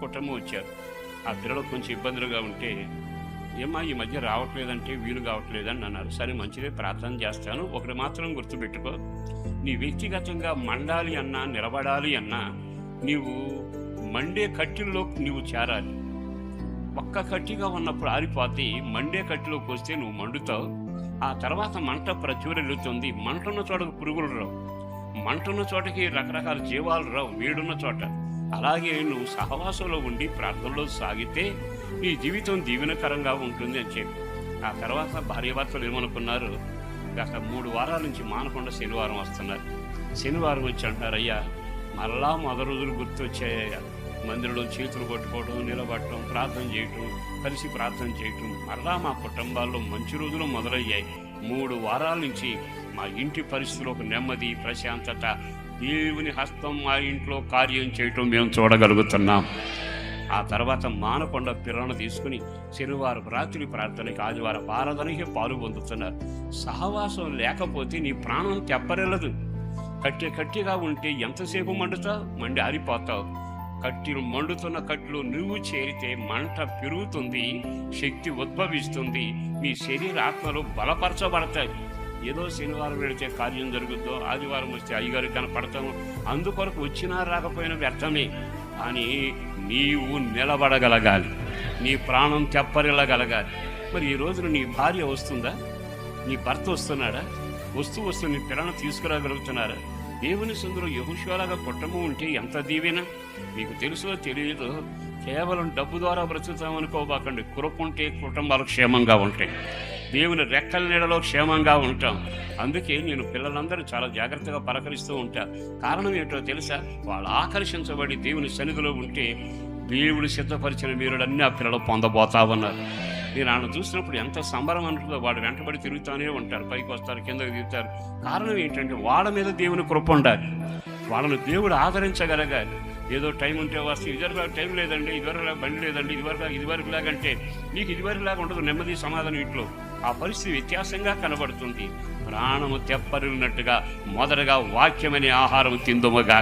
కుటుంబం వచ్చారు. ఆ పిల్లలకు కొంచెం ఇబ్బందులుగా ఉంటే, ఏమ్మా ఈ మధ్య రావట్లేదంటే వీలు కావట్లేదని అన్నారు. సరే మంచిదే, ప్రార్థన చేస్తాను. ఒకటి మాత్రం గుర్తుపెట్టుకో, నీ వ్యక్తిగతంగా మండాలి అన్నా నిలబడాలి అన్నా నీవు మండే కట్టెల్లో నీవు చేరాలి. ఒక్క కట్టిగా ఉన్నప్పుడు ఆరిపోతే మండే కట్టిలోకి వస్తే నువ్వు మండుతావు. ఆ తర్వాత మంట ప్రజ్వరిల్లుతుంది. మంటున్న చోటకు పురుగులు రావు, మంటున్న చోటకి రకరకాల జీవాలు రావు వేడున్న చోట. అలాగే నువ్వు సహవాసంలో ఉండి ప్రార్థనలో సాగితే నీ జీవితం దీవెనకరంగా ఉంటుంది అని చెప్పి ఆ తర్వాత భార్యాభర్తలు ఏమనుకున్నారు, గత 3 వారాల నుంచి మానకుండా శనివారం వస్తున్నారు. శనివారం వచ్చి అంటారు, అయ్యా మరలా మొదటి రోజులు గుర్తొచ్చాయ్యా. మందిరంలో చేతులు కొట్టుకోవడం, నిలబడటం, ప్రార్థన చేయటం, కలిసి ప్రార్థన చేయటం, మరలా మా కుటుంబాల్లో మంచి రోజులు మొదలయ్యాయి. 3 వారాల నుంచి మా ఇంటి పరిస్థితుల్లో ఒక నెమ్మది, ప్రశాంతత, దేవుని హస్తం మా ఇంట్లో కార్యం చేయటం మేము చూడగలుగుతున్నాం. ఆ తర్వాత మానకొండ పిల్లలను తీసుకుని శనివారం రాత్రి ప్రార్థనకి, ఆదివారం ఆరాధనకి పాలు పొందుతున్నారు. సహవాసం లేకపోతే నీ ప్రాణం తెప్పరెళ్ళదు. కట్టిగా ఉంటే ఎంతసేపు మండుతావు, మండి ఆరిపోతావు. కట్టెలు మండుతున్న కట్టెలు నువ్వు చేరితే మంట పెరుగుతుంది, శక్తి ఉద్భవిస్తుంది, మీ శరీర ఆత్మలు బలపరచబడతాయి. ఏదో శనివారం వెళితే కార్యం జరుగుద్దో, ఆదివారం వస్తే అయ్యగారికి కనపడతాము, అందుకొరకు వచ్చినా రాకపోయినా వ్యర్థమే. అని నీవు నిలబడగలగాలి, నీ ప్రాణం తెప్పరిల్లగలగాలి. మరి ఈ రోజున నీ భార్య వస్తుందా, నీ భర్త వస్తున్నాడా, వస్తూ నీ పిల్లలను తీసుకురాగలుగుతున్నారా? దేవుని సందులో యెహోషువలాగా కుటుంబం ఉంటే ఎంత దీవెన. మీకు తెలుసో తెలియదో, కేవలం డబ్బు ద్వారా బ్రతుకుతామనుకోబాకండి. కృప కుటుంబాలు క్షేమంగా ఉంటాయి, దేవుని రెక్కల నీడలో క్షేమంగా ఉంటాం. అందుకే నేను పిల్లలందరూ చాలా జాగ్రత్తగా పలకరిస్తూ ఉంటా. కారణం ఏంటో తెలుసా? వాళ్ళు ఆకర్షించబడి దేవుని సన్నిధిలో ఉంటే దేవుడు సిద్ధపరిచిన మీరులన్నీ ఆ పిల్లలు పొందబోతా ఉన్నారు. నేను ఆయన చూసినప్పుడు ఎంత సంబరం అంటుందో. వాడు వెంటబడి తిరుగుతూనే ఉంటారు, పైకి వస్తారు, కిందకి దిగుతారు. కారణం ఏంటంటే వాళ్ళ మీద దేవుని కృప ఉండాలి, వాళ్ళను దేవుడు ఆదరించగలగాలి. ఏదో టైం ఉంటే వస్తే ఇదివరకు టైం లేదండి, ఇదివరకు బండి లేదండి, ఇదివరకు లాగంటే నీకు ఇదివరకు లాగా ఉండదు నెమ్మది సమాధానం. ఇంట్లో ఆ పరిస్థితి వ్యత్యాసంగా కనబడుతుంది. ప్రాణము తెప్పరిల్లినట్టుగా మొదటగా వాక్యమనే ఆహారం తిందుముగా.